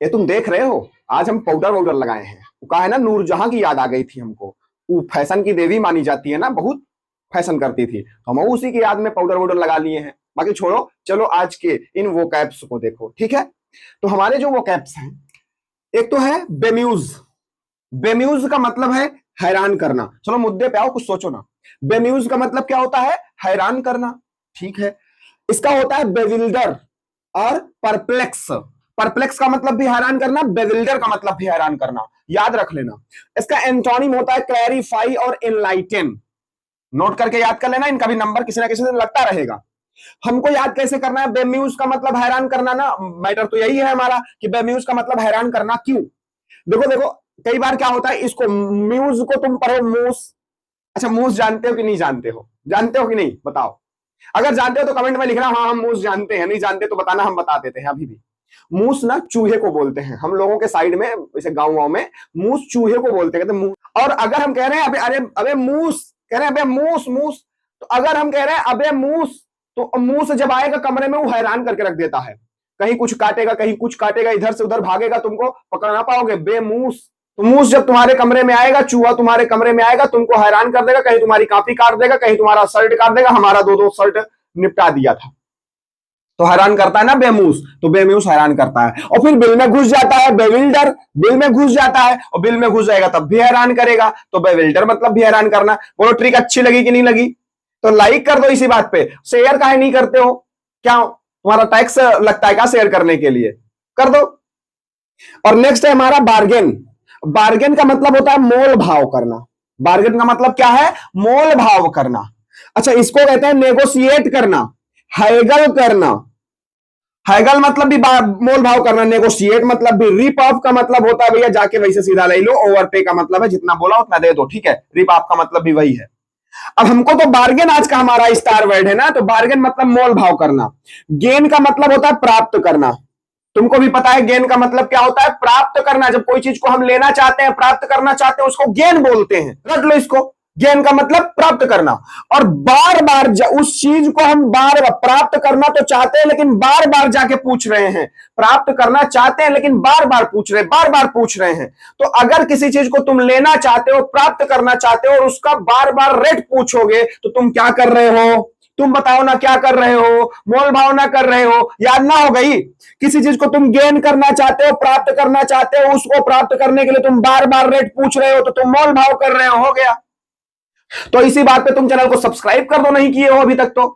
ये तुम देख रहे हो, आज हम पाउडर वाउडर लगाए हैं। वो कहा है ना, नूरजहां की याद आ गई थी हमको। वो फैशन की देवी मानी जाती है ना, बहुत फैशन करती थी, तो हम उसी की याद में पाउडर वाउडर लगा लिए हैं। बाकी छोड़ो, चलो आज के इन वोकैब्स को देखो, ठीक है। तो हमारे जो वोकैब्स हैं, एक तो है बेम्यूज। बेम्यूज का मतलब है हैरान करना। चलो मुद्दे पे आओ, कुछ सोचो ना। बेम्यूज का मतलब क्या होता है? हैरान करना, ठीक है। इसका होता है बेविल्डर और परप्लेक्स। परप्लेक्स का मतलब भी हैरान करना, बेविल्डर का मतलब भी हैरान करना, याद रख लेना। इसका एंटोनिम होता है क्लैरिफाई और एनलाइटन। नोट करके याद कर लेना, इनका भी नंबर किसी ना किसी दिन लगता रहेगा। हमको याद कैसे करना है? बेम्यूज का मतलब हैरान करना ना, मैटर तो यही है हमारा कि बेम्यूज का मतलब हैरान करना क्यों। देखो देखो, कई बार क्या होता है, इसको म्यूज को तुम पढ़ो मूस। अच्छा, मूस जानते हो कि नहीं जानते हो? जानते हो कि नहीं बताओ। अगर जानते हो तो कमेंट में लिखना, हाँ हम मूस जानते हैं। नहीं जानते तो बताना, हम बता देते हैं अभी भी। मूस ना चूहे को बोलते हैं हम लोगों के साइड में, जैसे गाँव में मूस चूहे को बोलते हैं, कहते मूस। और अगर हम कह रहे हैं अबे अरे अबे मूस, कह रहे हैं अबे मूस मूस, तो अगर हम कह रहे हैं अबे मूस, तो मूस जब आएगा कमरे में वो हैरान करके रख देता है। कहीं कुछ काटेगा, कहीं कुछ काटेगा, इधर से उधर भागेगा, तुमको पकड़ ना पाओगे। बेमूस। तो मूस जब तुम्हारे कमरे में आएगा, चूहा तुम्हारे कमरे में आएगा, तुमको हैरान कर देगा, कहीं तुम्हारी कॉपी काट देगा, कहीं तुम्हारा शर्ट काट देगा। हमारा दो दो शर्ट निपटा दिया था। तो हैरान करता है ना बेमूस, तो बेमूस हैरान करता है। और फिर बिल में घुस जाता है बेविल्डर, बिल में घुस जाता है, और बिल में घुस जाएगा तब भी हैरान करेगा। तो बेविल्डर मतलब भी हैरान करना। बोलो ट्रिक अच्छी लगी कि नहीं लगी? तो लाइक कर दो इसी बात पे। शेयर काहे नहीं करते हो? क्या तुम्हारा टैक्स लगता है क्या शेयर करने के लिए? कर दो। और नेक्स्ट है हमारा बार्गेन। बार्गेन का मतलब होता है मोल भाव करना। बार्गेन का मतलब क्या है? मोल भाव करना। अच्छा, इसको कहते हैं नेगोशिएट करना, हैगल करना। हैगल मतलब भी मोल भाव करना, नेगोशिएट मतलब भी। रिप ऑफ का मतलब होता है भैया जाके वैसे सीधा ले लो। ओवरपे का मतलब है जितना बोला उतना दे दो, ठीक है। रिप ऑफ का मतलब भी वही है। अब हमको तो बार्गेन आज का हमारा स्टार वर्ड है ना, तो बार्गेन मतलब मोल भाव करना। गेन का मतलब होता है प्राप्त करना। तुमको भी पता है गेन का मतलब क्या होता है? प्राप्त करना। जब कोई चीज को हम लेना चाहते हैं, प्राप्त करना चाहते हैं, उसको गेन बोलते हैं। रट लो इसको, गेन का मतलब प्राप्त करना। और बार बार उस चीज को हम बार बार प्राप्त करना तो चाहते हैं, लेकिन बार बार जाके पूछ रहे हैं। प्राप्त करना चाहते हैं लेकिन बार बार पूछ रहे हैं, बार बार पूछ रहे हैं। तो अगर किसी चीज को तुम लेना चाहते हो, प्राप्त करना चाहते हो, और उसका बार बार रेट पूछोगे, तो तुम क्या कर रहे हो? तुम बताओ ना, क्या कर रहे हो? मोल भाव ना कर रहे हो। याद ना हो गई? किसी चीज को तुम गेन करना चाहते हो, प्राप्त करना चाहते हो, उसको प्राप्त करने के लिए तुम बार बार रेट पूछ रहे हो, तो तुम मोल भाव कर रहे हो गया। तो इसी बात पे तुम चैनल को सब्सक्राइब कर दो, नहीं किए हो अभी तक तो।